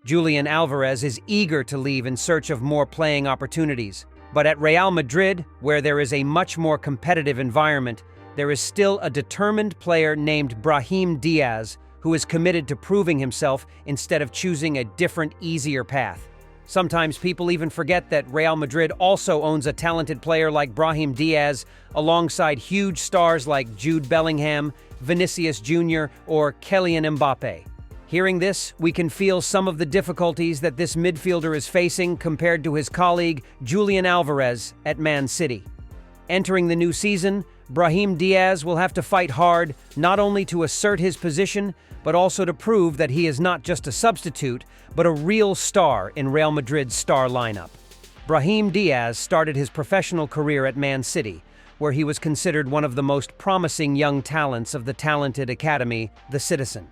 Julian Alvarez is eager to leave in search of more playing opportunities. But at Real Madrid, where there is a much more competitive environment, there is still a determined player named Brahim Diaz who is committed to proving himself instead of choosing a different, easier path. Sometimes people even forget that Real Madrid also owns a talented player like Brahim Diaz, alongside huge stars like Jude Bellingham, Vinicius Jr., or Kylian Mbappe. Hearing this, we can feel some of the difficulties that this midfielder is facing compared to his colleague Julian Alvarez at Man City. Entering the new season, Brahim Diaz will have to fight hard, not only to assert his position, but also to prove that he is not just a substitute, but a real star in Real Madrid's star lineup. Brahim Diaz started his professional career at Man City, where he was considered one of the most promising young talents of the talented academy, the Citizen.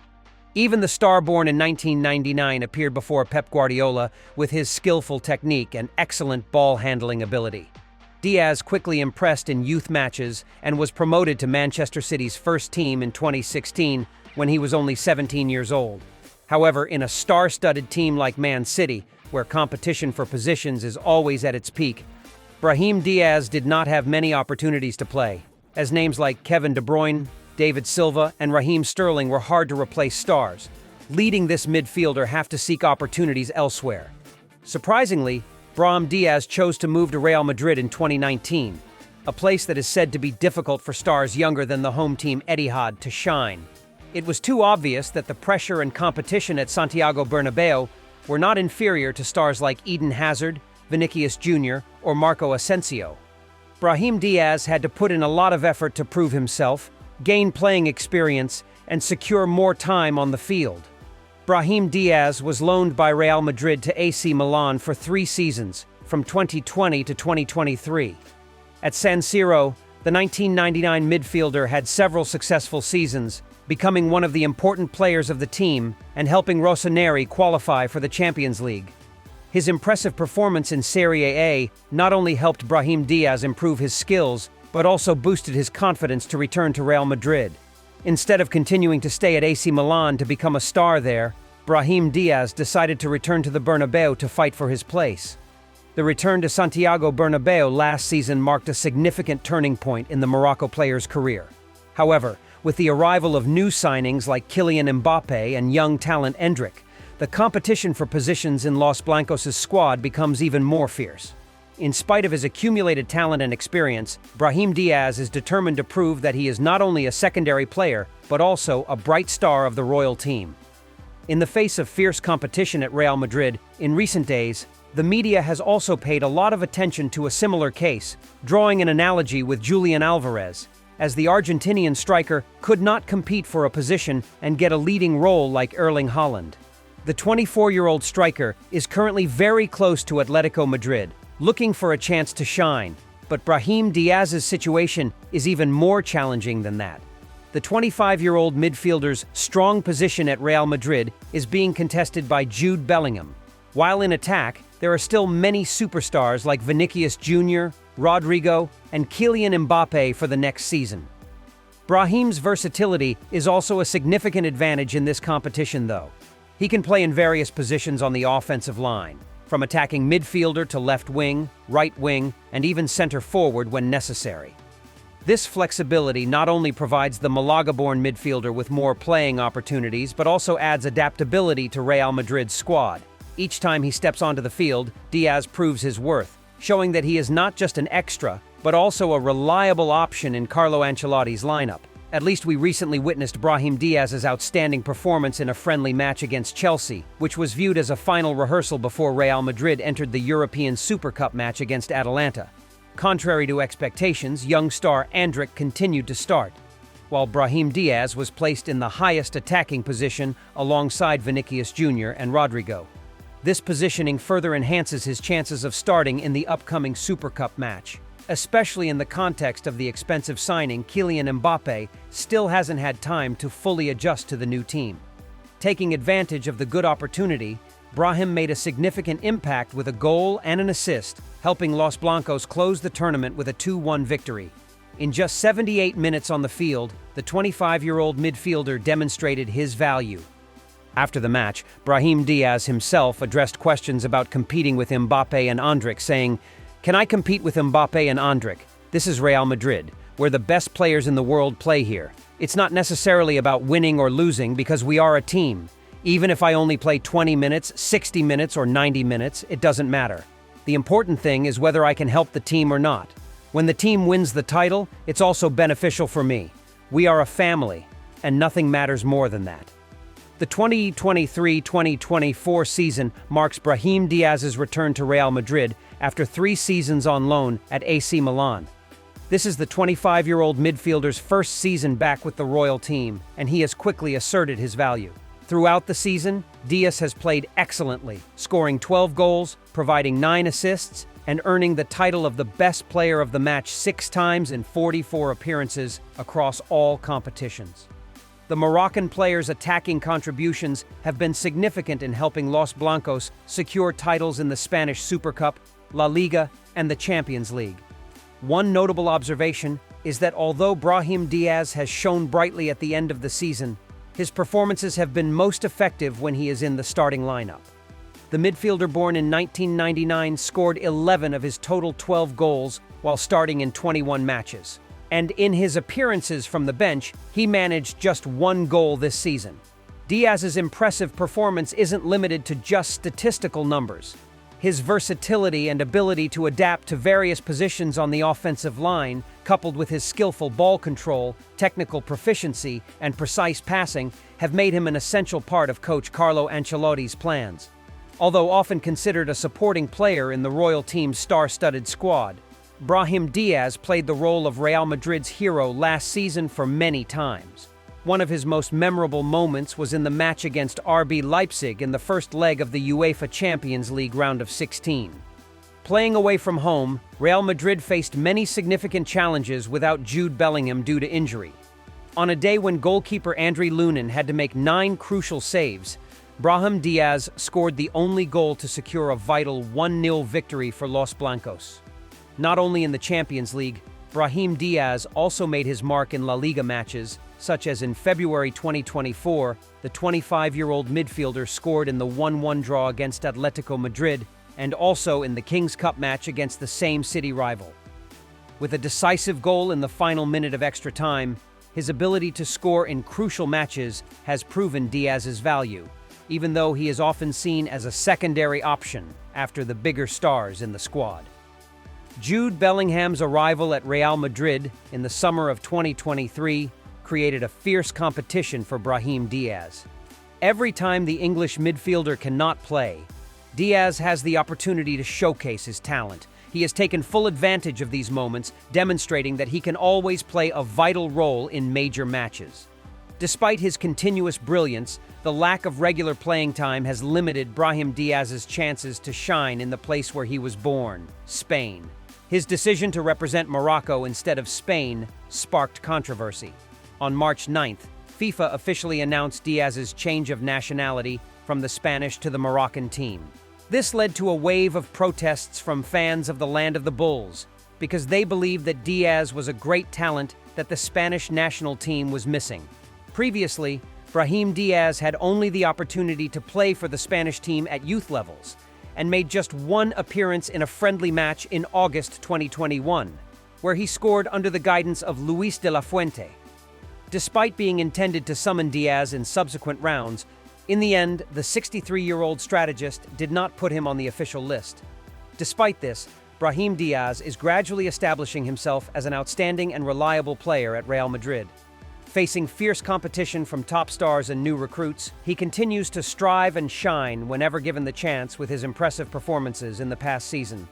Even the star born in 1999 appeared before Pep Guardiola with his skillful technique and excellent ball-handling ability. Diaz quickly impressed in youth matches and was promoted to Manchester City's first team in 2016 when he was only 17 years old. However, in a star-studded team like Man City, where competition for positions is always at its peak, Brahim Diaz did not have many opportunities to play, as names like Kevin De Bruyne, David Silva, and Raheem Sterling were hard to replace stars, leading this midfielder have to seek opportunities elsewhere. Surprisingly, Brahim Diaz chose to move to Real Madrid in 2019, a place that is said to be difficult for stars younger than the home team Etihad to shine. It was too obvious that the pressure and competition at Santiago Bernabeu were not inferior to stars like Eden Hazard, Vinicius Jr., or Marco Asensio. Brahim Diaz had to put in a lot of effort to prove himself, gain playing experience, and secure more time on the field. Brahim Diaz was loaned by Real Madrid to AC Milan for 3 seasons, from 2020 to 2023. At San Siro, the 1999 midfielder had several successful seasons, becoming one of the important players of the team and helping Rossoneri qualify for the Champions League. His impressive performance in Serie A not only helped Brahim Diaz improve his skills, but also boosted his confidence to return to Real Madrid. Instead of continuing to stay at AC Milan to become a star there, Brahim Diaz decided to return to the Bernabeu to fight for his place. The return to Santiago Bernabeu last season marked a significant turning point in the Morocco player's career. However, with the arrival of new signings like Kylian Mbappe and young talent Endrick, the competition for positions in Los Blancos' squad becomes even more fierce. In spite of his accumulated talent and experience, Brahim Diaz is determined to prove that he is not only a secondary player, but also a bright star of the royal team. In the face of fierce competition at Real Madrid, in recent days, the media has also paid a lot of attention to a similar case, drawing an analogy with Julian Alvarez, as the Argentinian striker could not compete for a position and get a leading role like Erling Haaland. The 24-year-old striker is currently very close to Atletico Madrid, looking for a chance to shine, but Brahim Diaz's situation is even more challenging than that. The 25-year-old midfielder's strong position at Real Madrid is being contested by Jude Bellingham. While in attack, there are still many superstars like Vinicius Jr., Rodrigo, and Kylian Mbappe for the next season. Brahim's versatility is also a significant advantage in this competition, though. He can play in various positions on the offensive line, from attacking midfielder to left wing, right wing, and even center forward when necessary. This flexibility not only provides the Malaga-born midfielder with more playing opportunities, but also adds adaptability to Real Madrid's squad. Each time he steps onto the field, Diaz proves his worth, showing that he is not just an extra, but also a reliable option in Carlo Ancelotti's lineup. At least we recently witnessed Brahim Diaz's outstanding performance in a friendly match against Chelsea, which was viewed as a final rehearsal before Real Madrid entered the European Super Cup match against Atalanta. Contrary to expectations, young star Endrick continued to start, while Brahim Diaz was placed in the highest attacking position alongside Vinicius Jr. and Rodrigo. This positioning further enhances his chances of starting in the upcoming Super Cup match. Especially in the context of the expensive signing, Kylian Mbappe still hasn't had time to fully adjust to the new team. Taking advantage of the good opportunity, Brahim made a significant impact with a goal and an assist, helping Los Blancos close the tournament with a 2-1 victory. In just 78 minutes on the field, the 25-year-old midfielder demonstrated his value. After the match, Brahim Diaz himself addressed questions about competing with Mbappe and Endrick, saying, "Can I compete with Mbappe and Endrick? This is Real Madrid, where the best players in the world play here. It's not necessarily about winning or losing because we are a team. Even if I only play 20 minutes, 60 minutes, or 90 minutes, it doesn't matter. The important thing is whether I can help the team or not. When the team wins the title, it's also beneficial for me. We are a family, and nothing matters more than that." The 2023-2024 season marks Brahim Diaz's return to Real Madrid after 3 seasons on loan at AC Milan. This is the 25-year-old midfielder's first season back with the royal team, and he has quickly asserted his value. Throughout the season, Diaz has played excellently, scoring 12 goals, providing 9 assists, and earning the title of the best player of the match 6 times in 44 appearances across all competitions. The Moroccan player's attacking contributions have been significant in helping Los Blancos secure titles in the Spanish Super Cup, La Liga, and the Champions League. One notable observation is that although Brahim Diaz has shone brightly at the end of the season, his performances have been most effective when he is in the starting lineup. The midfielder born in 1999 scored 11 of his total 12 goals while starting in 21 matches. And in his appearances from the bench, he managed just 1 goal this season. Diaz's impressive performance isn't limited to just statistical numbers. His versatility and ability to adapt to various positions on the offensive line, coupled with his skillful ball control, technical proficiency, and precise passing, have made him an essential part of Coach Carlo Ancelotti's plans. Although often considered a supporting player in the royal team's star-studded squad, Brahim Diaz played the role of Real Madrid's hero last season for many times. One of his most memorable moments was in the match against RB Leipzig in the first leg of the UEFA Champions League round of 16. Playing away from home, Real Madrid faced many significant challenges without Jude Bellingham due to injury. On a day when goalkeeper Andriy Lunin had to make 9 crucial saves, Brahim Diaz scored the only goal to secure a vital 1-0 victory for Los Blancos. Not only in the Champions League, Brahim Diaz also made his mark in La Liga matches, such as in February 2024, the 25-year-old midfielder scored in the 1-1 draw against Atletico Madrid, and also in the Kings Cup match against the same city rival. With a decisive goal in the final minute of extra time, his ability to score in crucial matches has proven Diaz's value, even though he is often seen as a secondary option after the bigger stars in the squad. Jude Bellingham's arrival at Real Madrid in the summer of 2023 created a fierce competition for Brahim Diaz. Every time the English midfielder cannot play, Diaz has the opportunity to showcase his talent. He has taken full advantage of these moments, demonstrating that he can always play a vital role in major matches. Despite his continuous brilliance, the lack of regular playing time has limited Brahim Diaz's chances to shine in the place where he was born, Spain. His decision to represent Morocco instead of Spain sparked controversy. On March 9th, FIFA officially announced Diaz's change of nationality from the Spanish to the Moroccan team. This led to a wave of protests from fans of the Land of the Bulls, because they believed that Diaz was a great talent that the Spanish national team was missing. Previously, Brahim Diaz had only the opportunity to play for the Spanish team at youth levels, and made just 1 appearance in a friendly match in August 2021, where he scored under the guidance of Luis de la Fuente. Despite being intended to summon Diaz in subsequent rounds, in the end, the 63-year-old strategist did not put him on the official list. Despite this, Brahim Diaz is gradually establishing himself as an outstanding and reliable player at Real Madrid. Facing fierce competition from top stars and new recruits, he continues to strive and shine whenever given the chance with his impressive performances in the past season.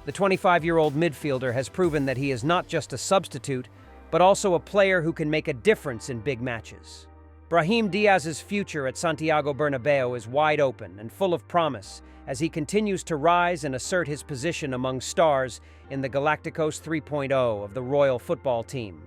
The 25-year-old midfielder has proven that he is not just a substitute, but also a player who can make a difference in big matches. Brahim Diaz's future at Santiago Bernabeu is wide open and full of promise as he continues to rise and assert his position among stars in the Galacticos 3.0 of the Royal Football Team.